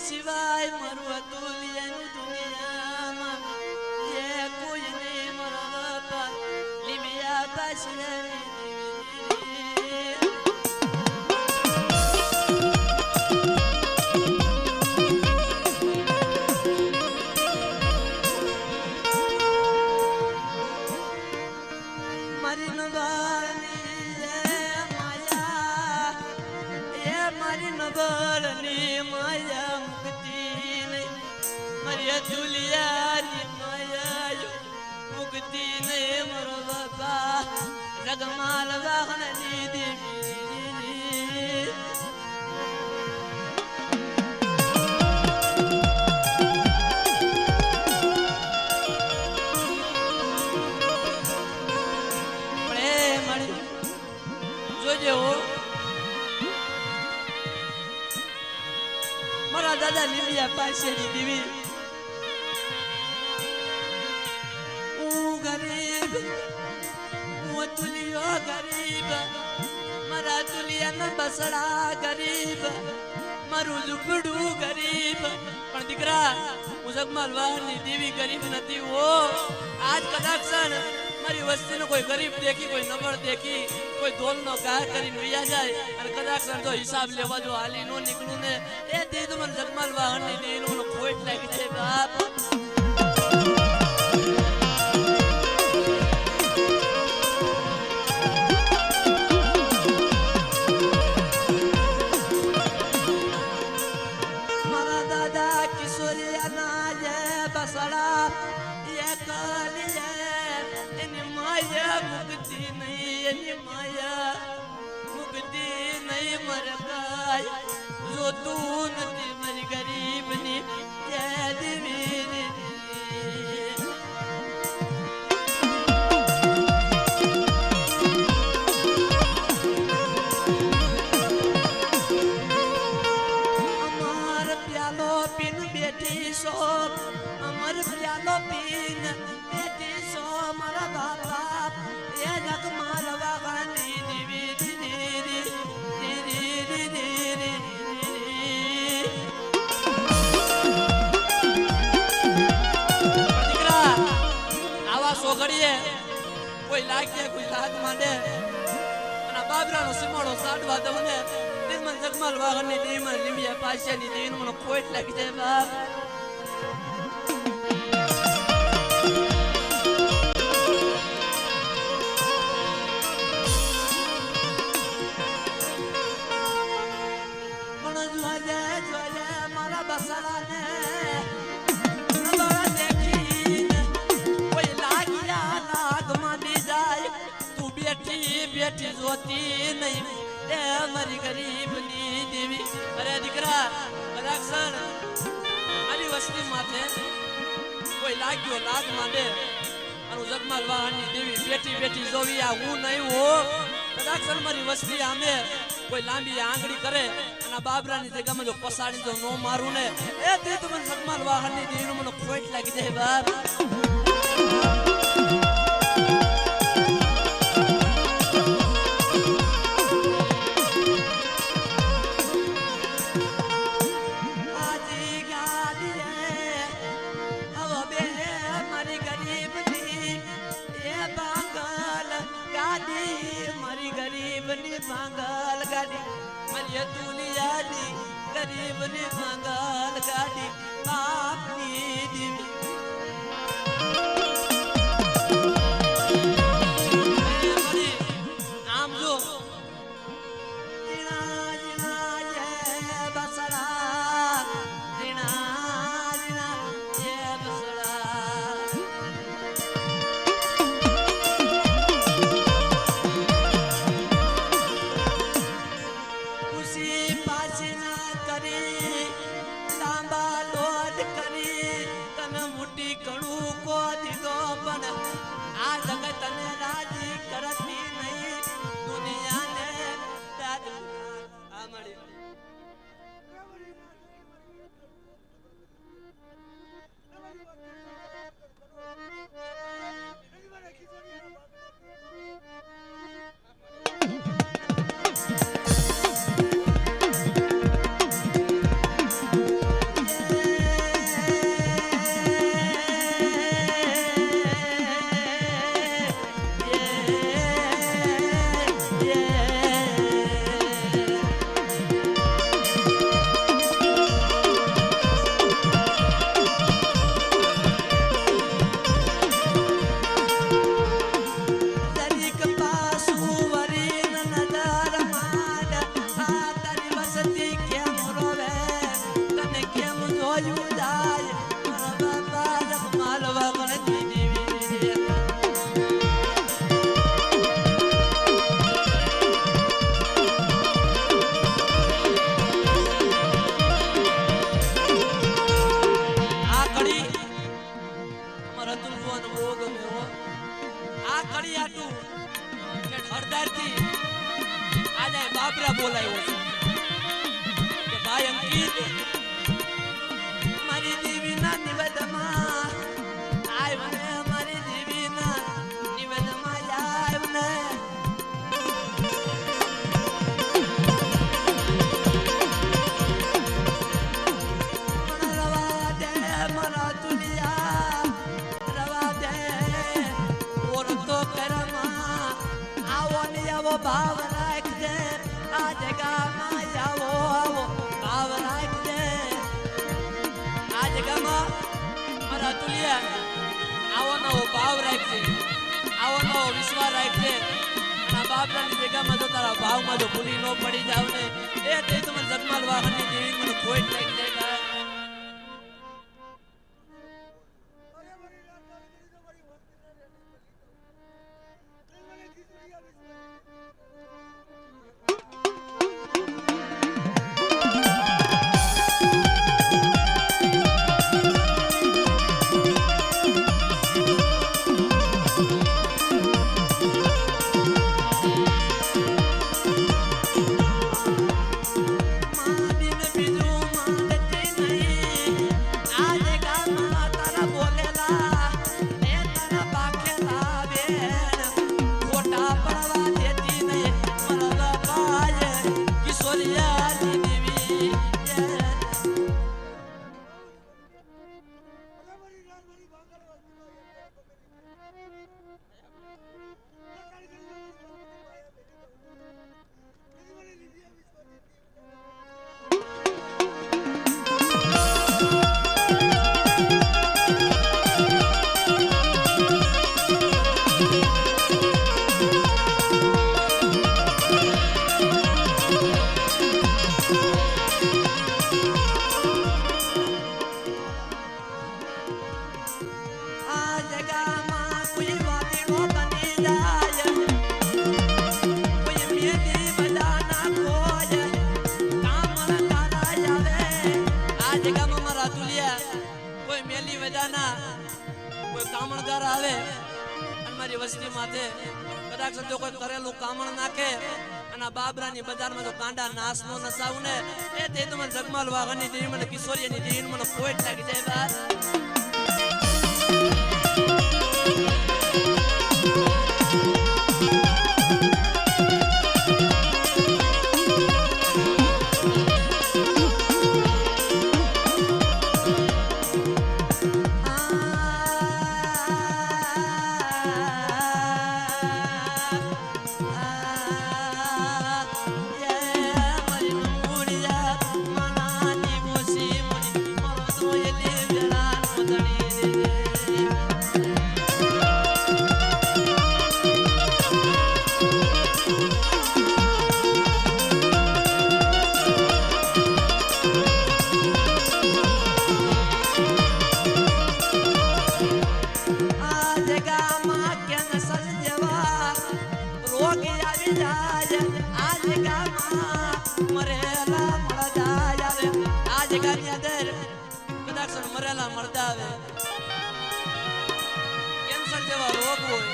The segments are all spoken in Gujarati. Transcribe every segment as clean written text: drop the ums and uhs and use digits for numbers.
સિવાય મારું અતુલ્યનું દુનિયામાં એ કોઈ નહીં મારો બાપા લીમિયા પાસે મારી નબળની માયા મુક્તિ નહીં મારી અતુલિયાની માયા મુક્તિ નહીં મારો બાપા જગમાલ વાહનની દેવી જોજે હો મારા દાદા લીલિયા પાસેની દેવી હું ગરીબ હું તુલિયો ગરીબ મારા તુલિયાના બસડા ગરીબ મારું ઝૂંપડું ગરીબ પણ દીકરા હું જગમાલ વાહની દેવી ગરીબ નથી હો આજ કદાચ મારી વસ્તીનો કોઈ ગરીબ દેખી કોઈ નબળ દેખી કોઈ ધોલનો ગાહ કરીને વિયા જાય અને કદાચ જો હિસાબ લેવા જો હાલી નો નીકળું ને એ દી તો મને જગમાલ વાહનની દેવીનો ખોટ લાગી છે બાપ મારા દાદા કિશોરિયાના જે બસડા એ કાલિયા એની માયા મુક્તિ નહીં એની માયા મુક્તિ નહીં મરકાય જો તું નથી મારી ગરીબની જય દેવી અમાર પ્યાલો પીન બેઠી સો અમાર પ્યાલો પીન બેઠી સો મારા બાપા એ જગમાલ વાહની દેવી દીકરા આવા સોગડીએ કોઈ લાગે કોઈ લાગ માંડે અને બાબરાનો સીમાડો સાડવા દઉં ને મને જગમાલ વાહની દેવી માં લીમિયા પાસેની દેવીનો મને ખોટ લાગી જાય બાપ મારા બસડાને દેખીને કોઈ લાગ્યા લાગમાં દી જાય તું બેઠી બેઠી જોતી નહીં એ મારી ગરીબની દેવી અરે દીકરા કદાચ આની વસ્તી માથે કોઈ લાગ્યો લાગ માંડે અને જગમાલ વાહનની દેવી બેઠી બેઠી જોવી આ હું નહીં હો કદાચ મારી વસ્તી આમે કોઈ લાંબી આંગળી કરે અને બાબરાની જગ્યામાં જો પસાડી જો નો મારું ને એ તે તો મને જગમાલ વાહનની દેવીનો મને ખોટ લાગી જાય બાપ માંગલ ગાડી મારી તુલિયાની ગરીબની માંગલ ગાડી બાપની દેવી આમ જો જીણા જીણા જે બસડા જીણા જીણા જે બસડા આ જગત ને રાજી કરતી નહીં દુનિયાને આ મળી બોલાવ્યો છું કે ભાઈ અંકિત મારી દેવીના નિવેદનમાં આવ્યો મારી દેવીના નિવેદનમાં આવ્યો ને ભાવ રાખજે આ જગામાં આવો આવો ભાવ રાખજે આ જગામાં મારા તુલિયા આવો નવો ભાવ રાખજે આવો નવો વિશ્વાસ રાખજે અને બાપરાની જગામાં જો તારા ભાવમાં જો ભૂલી ન પડી જાવ ને એ તે તમને જગમાલ વાહનની દેવી મને કોઈ લાગી જાય કામણગાર આવે અને મારી વસ્તી માથે કદાચ જો કોઈ કરેલું કામણ નાખે અને બાબરાની બજારમાં જો કાંડા નાશ નો નસાવું ને એ તે તમને જગમાલ વાહનની દેવી મને કિશોરીની દેવી મને કોઈ લાગી જાય બાર મરેલા મળતા આવે કેન્સર જેવા રોગ હોય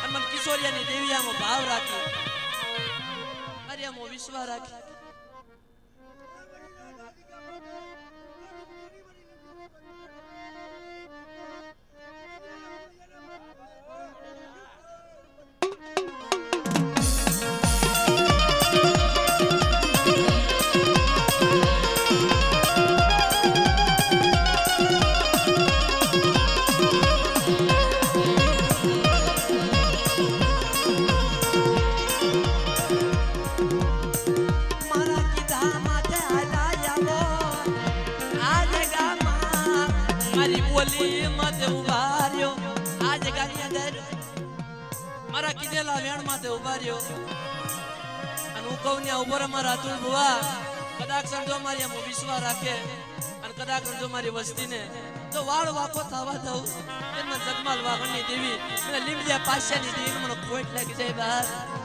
અને મને કિશોરિયાની દેવીયામાં ભાવ રાખી મારીયામાં વિશ્વાસ રાખી મારા કીધેલા વેણ માથે ઉભા રહ્યો અને હું કહું ત્યાં ઉભો મારા અતુલ બુવા કદાચ સમજો મારી આમ વિશ્વાસ રાખે અને કદાચ સમજો મારી વસ્તીને તો વાળ વાકો થવા દઉં એમાં જગમાલ વાહનની દેવી અને લીમડિયા પાછાની દેવી મને ખોટ લાગી જાય બહાર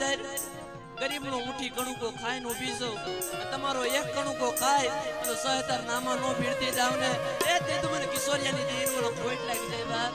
અંદર ગરીબનો મુઠ્ઠી કણુકો ખાઈને ઊભી છો તમારો એક કણુકો ખાય તો સહતર નામા નો ભીડતી જાવ ને એ તે તો મને કિશોરિયાની દીનો ખોટ લાગી જાય બાપ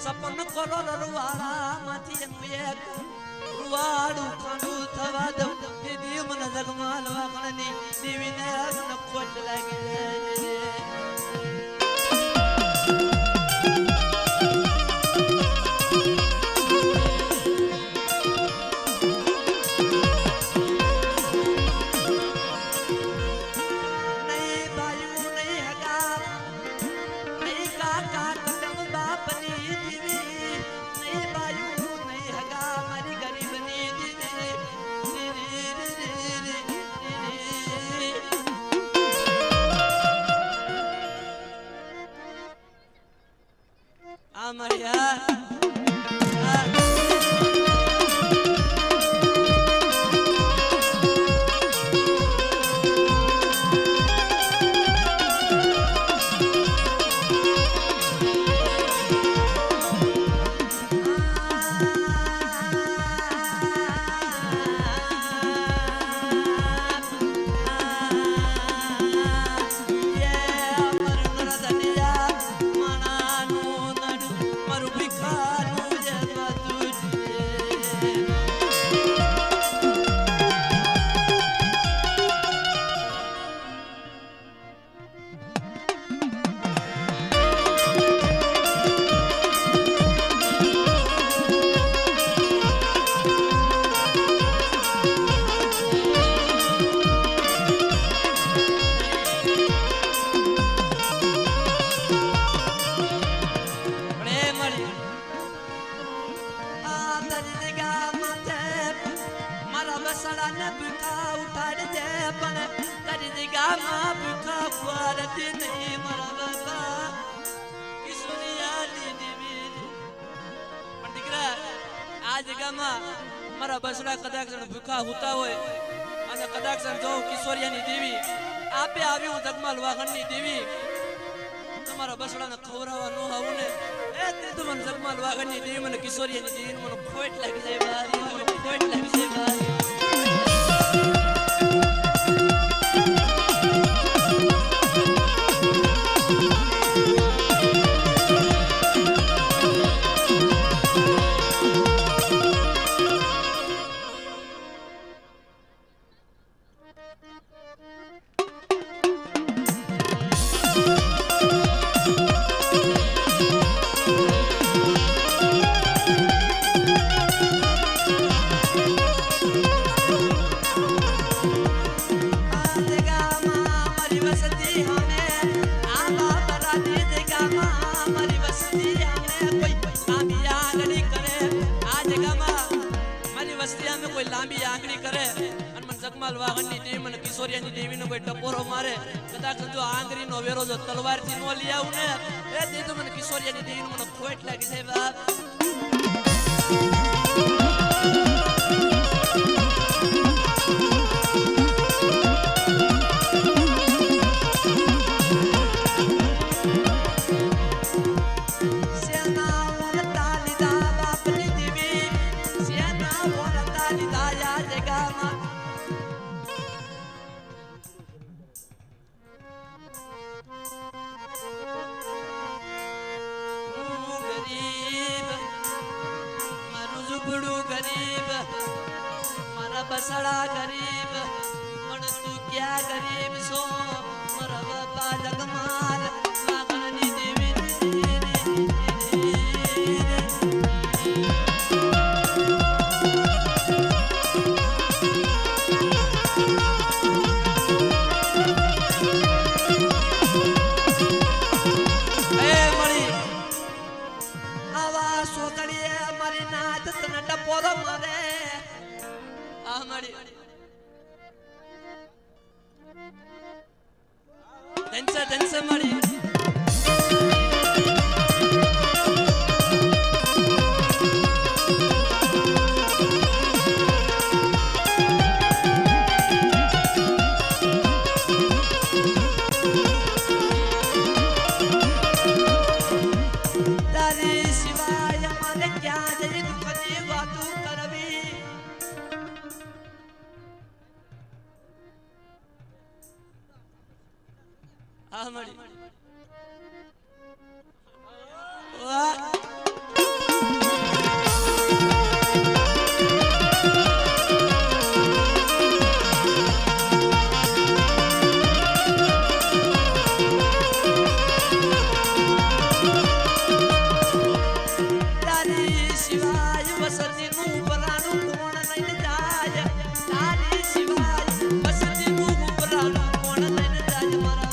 સપન કરો રવાળા માંથી એક રૂવાડું ખાંડું થવા દઉં દીદી મને જગમાલ વાગણની દેવીને મને ખોટ લાગી જાય મારા બસડા કદાચ ભૂખા હોતા હોય અને કદાચ જો કિશોરિયાની દેવી આપે આવ્યું જગમાલ વાહનની દેવી તમારા બસડાને ખવરાવા ન આવું ને એ તે તો મને જગમાલ વાહનની દેવી મને કિશોરિયાની દેવી મને ખોટ લાગી જાય બારી મને ખોટ લાગી જાય બારી કિશોરિયાની દેવીનો કોઈ ટપોરો મારે કદાચ જો આંગળીનો વેરો જો તલવારથી નો લઈ આવું ને એ તે તો મને કિશોરિયાની દેવીનો મને ખોટ લાગી છે બાપ बसड़ा गरीब पण तू क्या गरीब सो मरा बापा जगमाल लागणी देवी ए मरी आवाज सोकड़िए मरी नाच तन टपोरो मारे dansa mari dari शिवाय माने क्या जय दुख दी बातू करवी Amari. Dari Shivaya vasati nu paranu kona nain jaya. Dari Shivaya vasati nu paranu kona nain jaya mara.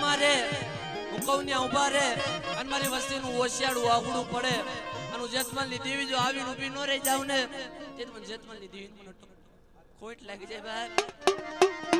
મારે હું કહું ત્યાં ઉભા રે અને મારી વસ્તીનું ઓશિયાળું આઘડું પડે અને હું જેતમલની દેવી જો આવીને ઊભી ન રહી જાઉં ને તે મને જેતમલની દેવી મને ખોટ લાગી જાય ભાઈ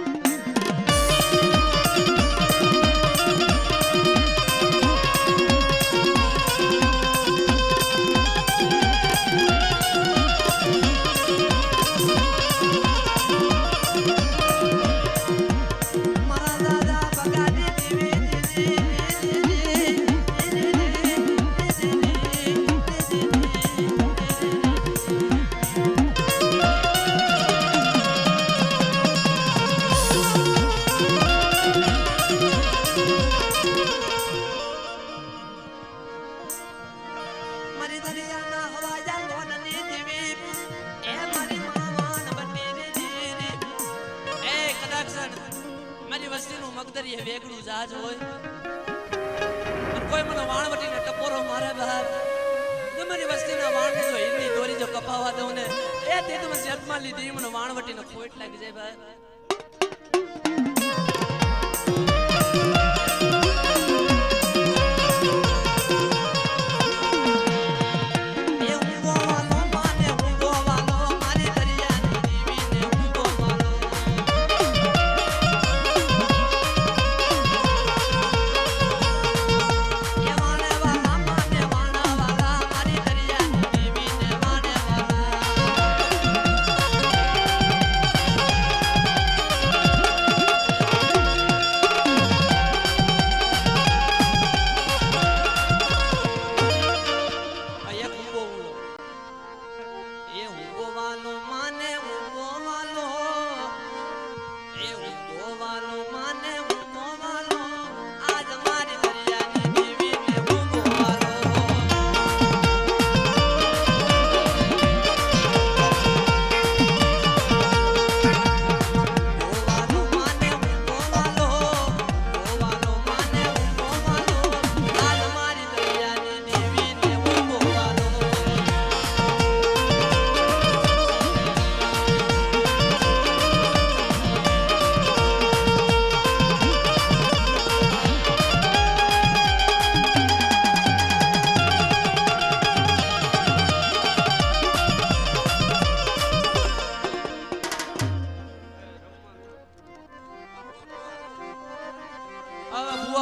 મારી વસ્તીનું મગદરી વેગળું જહાજ હોય કોઈ મને વાણવટીને ટપોરો મારે બહાર મારી વસ્તીના વાણને જો હીરની દોરી જો કપાવા દઉં ને એ તે તો મને જેતમાં લીધી મને વાણવટીને ખોટ લાગી જાય ભાઈ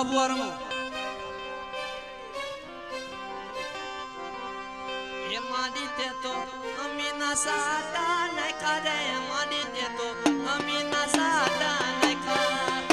बुआ रमो ये मादी ते तो अमीना साटा नहीं करे मादी ते तो अमीना साटा नहीं करे